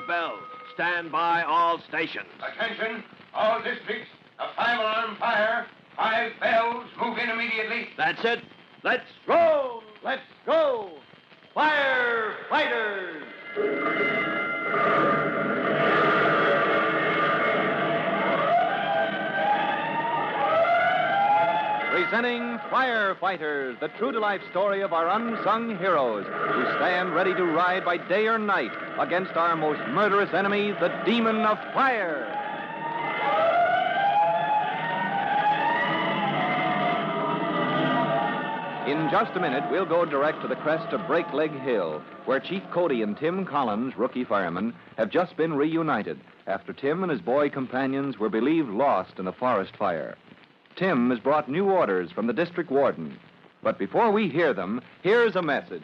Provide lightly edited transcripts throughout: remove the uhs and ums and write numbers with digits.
bell. Stand by all stations. Attention, all districts. A 5-alarm fire. 5 bells. Move in immediately. That's it. Let's roll. Let's go. Firefighters. Presenting Firefighters, the true-to-life story of our unsung heroes who stand ready to ride by day or night against our most murderous enemy, the demon of fire. In just a minute, we'll go direct to the crest of Break Leg Hill, where Chief Cody and Tim Collins, rookie fireman, have just been reunited after Tim and his boy companions were believed lost in a forest fire. Tim has brought new orders from the district warden. But before we hear them, here's a message.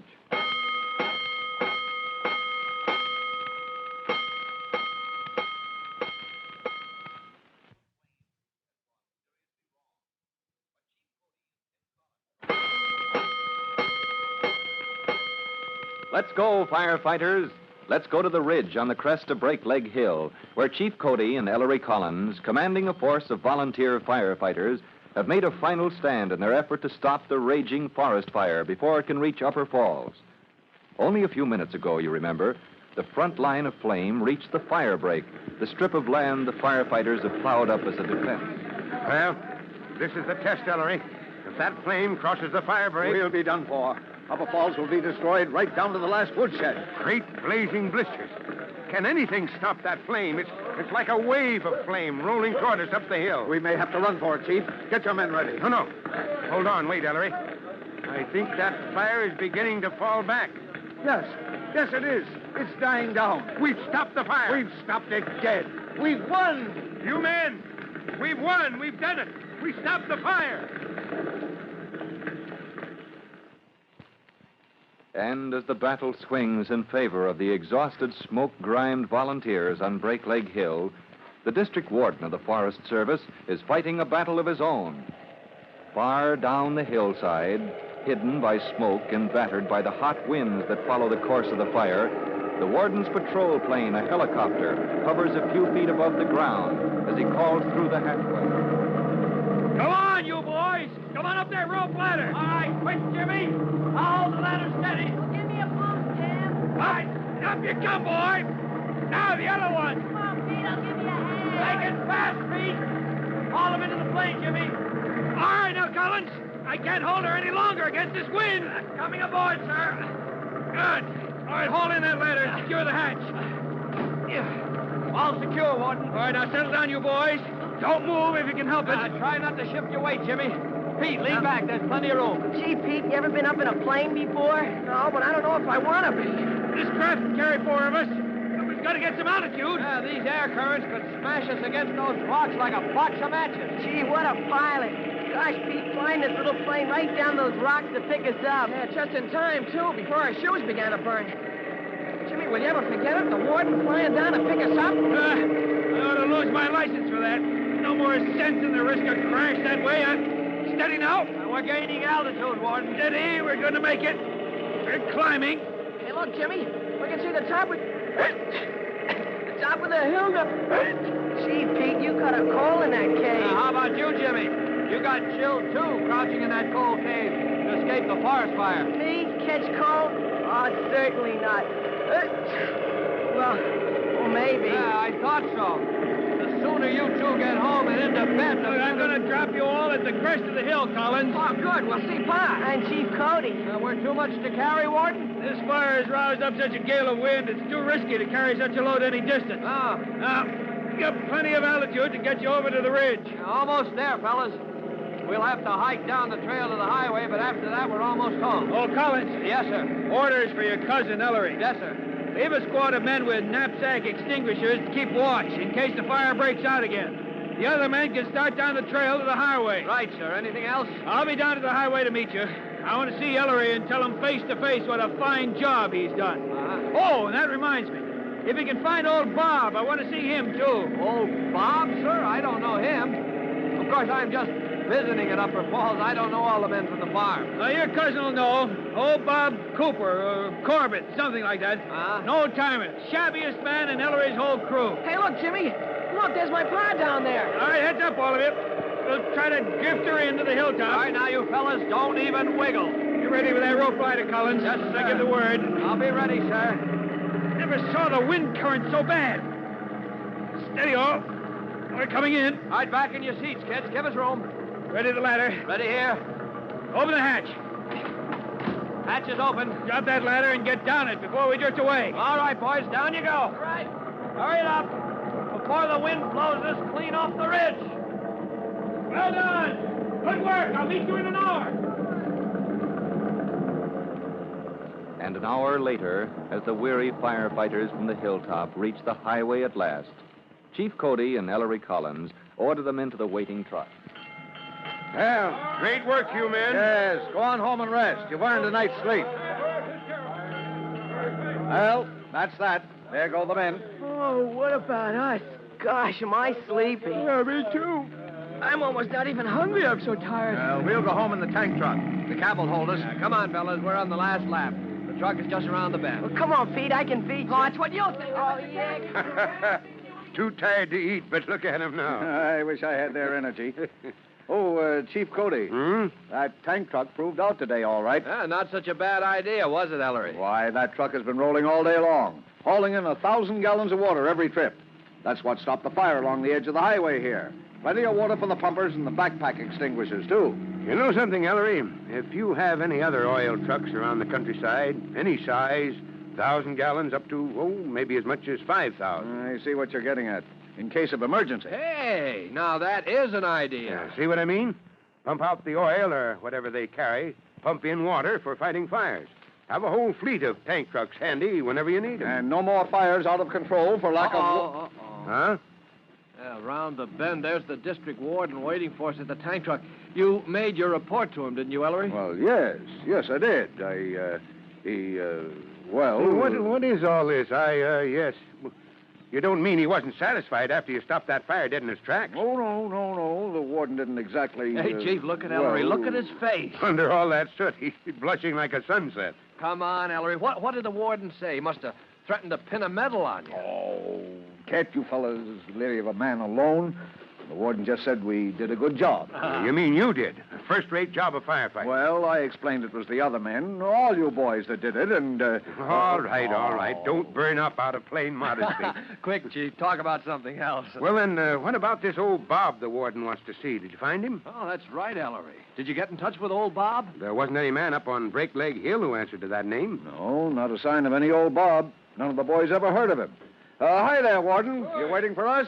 Let's go, firefighters. Let's go to the ridge on the crest of Break Leg Hill, where Chief Cody and Ellery Collins, commanding a force of volunteer firefighters, have made a final stand in their effort to stop the raging forest fire before it can reach Upper Falls. Only a few minutes ago, you remember, the front line of flame reached the fire break, the strip of land the firefighters have plowed up as a defense. Well, this is the test, Ellery. If that flame crosses the fire break... We'll be done for. Upper Falls will be destroyed right down to the last woodshed. Great blazing blisters. Can anything stop that flame? It's like a wave of flame rolling toward us up the hill. We may have to run for it, Chief. Get your men ready. No. Hold on. Wait, Ellery. I think that fire is beginning to fall back. Yes, it is. It's dying down. We've stopped the fire. We've stopped it dead. We've won. You men, we've won. We've done it. We stopped the fire. And as the battle swings in favor of the exhausted, smoke-grimed volunteers on Break Leg Hill, the district warden of the Forest Service is fighting a battle of his own. Far down the hillside, hidden by smoke and battered by the hot winds that follow the course of the fire, the warden's patrol plane, a helicopter, hovers a few feet above the ground as he calls through the hatchway. Come on, you boys. Come on up that rope ladder. All right, quick, Jimmy. Hold the ladder steady. Well, give me a boost, Tim. All right, up you come, boy. Now the other one. Come on, Pete, I'll give you a hand. Take it fast, Pete. Haul him into the plane, Jimmy. All right, now, Collins. I can't hold her any longer against this wind. Coming aboard, sir. Good. All right, haul in that ladder and secure the hatch. All secure, Warden. All right, now settle down, you boys. Don't move if you can help it. Try not to shift your weight, Jimmy. Pete, lean back. There's plenty of room. Gee, Pete, you ever been up in a plane before? No, but I don't know if I want to be. This craft can carry 4 of us. But we've got to get some altitude. Yeah, these air currents could smash us against those rocks like a box of matches. Gee, what a pilot. Gosh, Pete, flying this little plane right down those rocks to pick us up. Yeah, just in time, too, before our shoes began to burn. Jimmy, will you ever forget it? The warden flying down to pick us up? I ought to lose my license for that. No more sense in the risk of crash that way. Steady now. We're gaining altitude, Warden. Steady. We're going to make it. We're climbing. Hey, look, Jimmy. We can see the top of... the top of the hill. Gee, Pete, you caught a cold in that cave. How about you, Jimmy? You got chilled, too, crouching in that cold cave to escape the forest fire. Me? Catch cold? Oh, certainly not. Well, maybe. Yeah, I thought so. The sooner you two get home and into bed... Look, I'm going to drop you all at the crest of the hill, Collins. Oh, good. We'll see Pa. And Chief Cody. We're too much to carry, Warden? This fire has roused up such a gale of wind, it's too risky to carry such a load any distance. Oh. Now, you got plenty of altitude to get you over to the ridge. Almost there, fellas. We'll have to hike down the trail to the highway, but after that, we're almost home. Oh, Collins. Yes, sir. Orders for your cousin, Ellery. Yes, sir. Leave a squad of men with knapsack extinguishers to keep watch in case the fire breaks out again. The other men can start down the trail to the highway. Right, sir. Anything else? I'll be down to the highway to meet you. I want to see Ellery and tell him face to face what a fine job he's done. Oh, and that reminds me. If you can find old Bob, I want to see him, too. Old Bob, sir? I don't know him. Of course, I'm just visiting at Upper Falls. I don't know all the men from the farm. Now, your cousin will know. Old Bob Cooper, Corbett, something like that. An old-timer. Shabbiest man in Ellery's whole crew. Hey, look, Jimmy. Look, there's my pa down there. All right, heads up, all of you. We'll try to drift her into the hilltop. All right, now, you fellas, don't even wiggle. You ready with that rope glider, Collins? Yes, sir. I give the word. I'll be ready, sir. Never saw the wind current so bad. Steady, all. We're coming in. All right, back in your seats, kids. Give us room. Ready the ladder. Ready here. Open the hatch. Hatch is open. Drop that ladder and get down it before we drift away. All right, boys, down you go. All right. Hurry it up before the wind blows us clean off the ridge. Well done. Good work. I'll meet you in an hour. And an hour later, as the weary firefighters from the hilltop reach the highway at last, Chief Cody and Ellery Collins order them into the waiting truck. Well, great work, you men. Yes, go on home and rest. You've earned a night's sleep. Well, that's that. There go the men. Oh, what about us? Gosh, am I sleepy? Yeah, me too. I'm almost not even hungry. I'm so tired. We'll go home in the tank truck. The cab will hold us. Come on, fellas. We're on the last lap. The truck is just around the bend. Well, come on, Pete. I can feed you. Oh, that's what you think. Oh, yeah. Too tired to eat, but look at him now. I wish I had their energy. Oh, Chief Cody. That tank truck proved out today, all right. Not such a bad idea, was it, Ellery? Why, that truck has been rolling all day long, hauling in 1,000 gallons of water every trip. That's what stopped the fire along the edge of the highway here. Plenty of water for the pumpers and the backpack extinguishers, too. You know something, Ellery? If you have any other oil trucks around the countryside, any size, 1,000 gallons up to, maybe as much as 5,000. I see what you're getting at. In case of emergency. Hey, now that is an idea. See what I mean? Pump out the oil or whatever they carry, pump in water for fighting fires. Have a whole fleet of tank trucks handy whenever you need them. And no more fires out of control for lack of... Huh? Around the bend, there's the district warden waiting for us at the tank truck. You made your report to him, didn't you, Ellery? Well, yes, I did. What is all this? Yes. You don't mean he wasn't satisfied after you stopped that fire dead in his tracks? Oh, no. The warden didn't exactly... Hey, Chief, look at Ellery. Look at his face. Under all that soot, he's blushing like a sunset. Come on, Ellery. What did the warden say? He must have threatened to pin a medal on you. Oh, can't you fellas leave a man alone? The warden just said we did a good job. You mean you did? A first-rate job of firefighting. Well, I explained it was the other men, all you boys that did it, and... All right. Don't burn up out of plain modesty. Quick, Chief, talk about something else. Well, then, what about this old Bob the warden wants to see? Did you find him? Oh, that's right, Ellery. Did you get in touch with old Bob? There wasn't any man up on Break Leg Hill who answered to that name. No, not a sign of any old Bob. None of the boys ever heard of him. Hi there, warden. You waiting for us?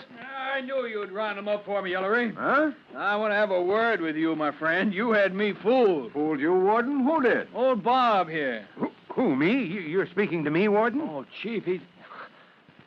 I knew you'd round him up for me, Ellery. Huh? I want to have a word with you, my friend. You had me fooled. Fooled you, warden? Who did? Old Bob here. Who, me? You're speaking to me, warden? Oh, Chief, he's...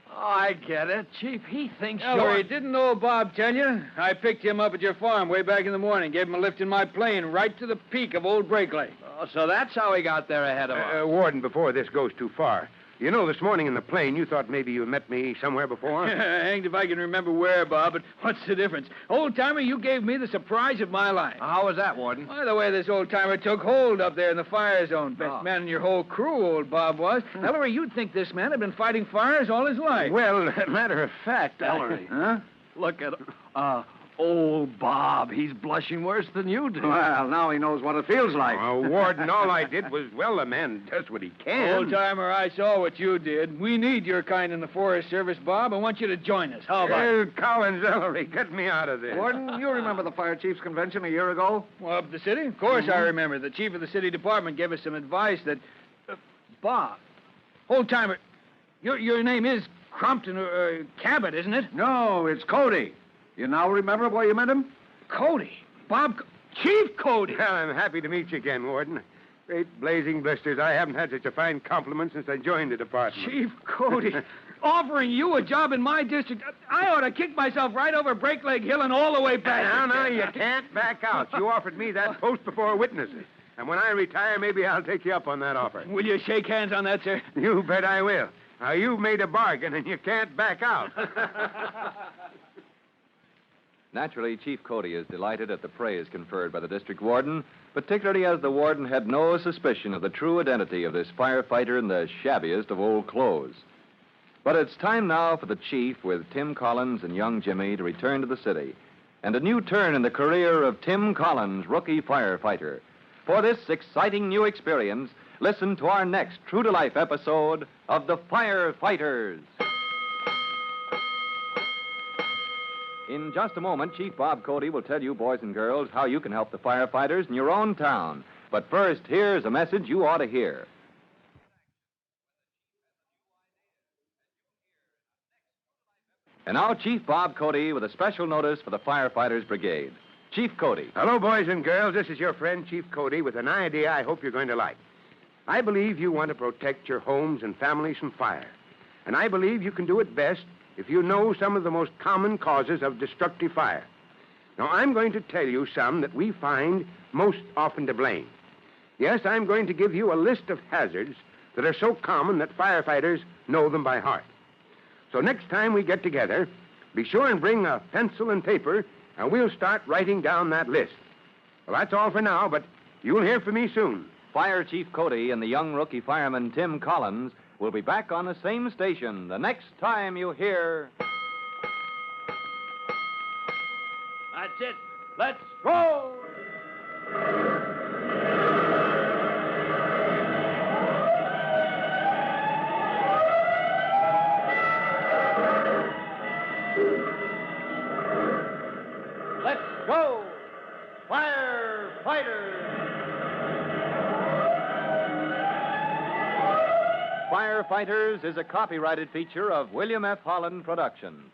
Oh, I get it. Chief, he thinks Ellery, didn't old Bob tell you? I picked him up at your farm way back in the morning, gave him a lift in my plane right to the peak of Old Break Leg. Oh, so that's how he got there ahead of us. Warden, before this goes too far, you know, this morning in the plane, you thought maybe you met me somewhere before? Hanged if I can remember where, Bob, but what's the difference? Old-timer, you gave me the surprise of my life. How was that, Warden? By the way, this old-timer took hold up there in the fire zone. Best man in your whole crew, old Bob was. Ellery, you'd think this man had been fighting fires all his life. Well, matter of fact, Ellery. Huh? Look at old Bob. He's blushing worse than you do. Well, now he knows what it feels like. Warden, all I did was, the man does what he can. Old-timer, I saw what you did. We need your kind in the Forest Service, Bob. I want you to join us. How about it? Collins, Ellery, get me out of this. Warden, you remember the Fire Chiefs Convention a year ago? Well, up at the city? Of course I remember. The chief of the city department gave us some advice that... Bob, old-timer, your name is Crompton or Cabot, isn't it? No, it's Cody. You now remember where you met him? Cody. Chief Cody. Well, I'm happy to meet you again, Warden. Great blazing blisters. I haven't had such a fine compliment since I joined the department. Chief Cody. Offering you a job in my district. I ought to kick myself right over Break Leg Hill and all the way back. Now, you can't back out. You offered me that post before witnesses. And when I retire, maybe I'll take you up on that offer. Will you shake hands on that, sir? You bet I will. Now, you've made a bargain, and you can't back out. Naturally, Chief Cody is delighted at the praise conferred by the district warden, particularly as the warden had no suspicion of the true identity of this firefighter in the shabbiest of old clothes. But it's time now for the chief, with Tim Collins and young Jimmy, to return to the city, and a new turn in the career of Tim Collins, rookie firefighter. For this exciting new experience, listen to our next true-to-life episode of The Firefighters. In just a moment, Chief Bob Cody will tell you, boys and girls, how you can help the firefighters in your own town. But first, here's a message you ought to hear. And now, Chief Bob Cody with a special notice for the Firefighters Brigade. Chief Cody. Hello, boys and girls. This is your friend, Chief Cody, with an idea I hope you're going to like. I believe you want to protect your homes and families from fire. And I believe you can do it best if you know some of the most common causes of destructive fire. Now, I'm going to tell you some that we find most often to blame. Yes, I'm going to give you a list of hazards that are so common that firefighters know them by heart. So next time we get together, be sure and bring a pencil and paper, and we'll start writing down that list. Well, that's all for now, but you'll hear from me soon. Fire Chief Cody and the young rookie fireman Tim Collins will be back on the same station the next time you hear... That's it. Let's roll! Let's go! Firefighters! Firefighters is a copyrighted feature of William F. Holland Productions.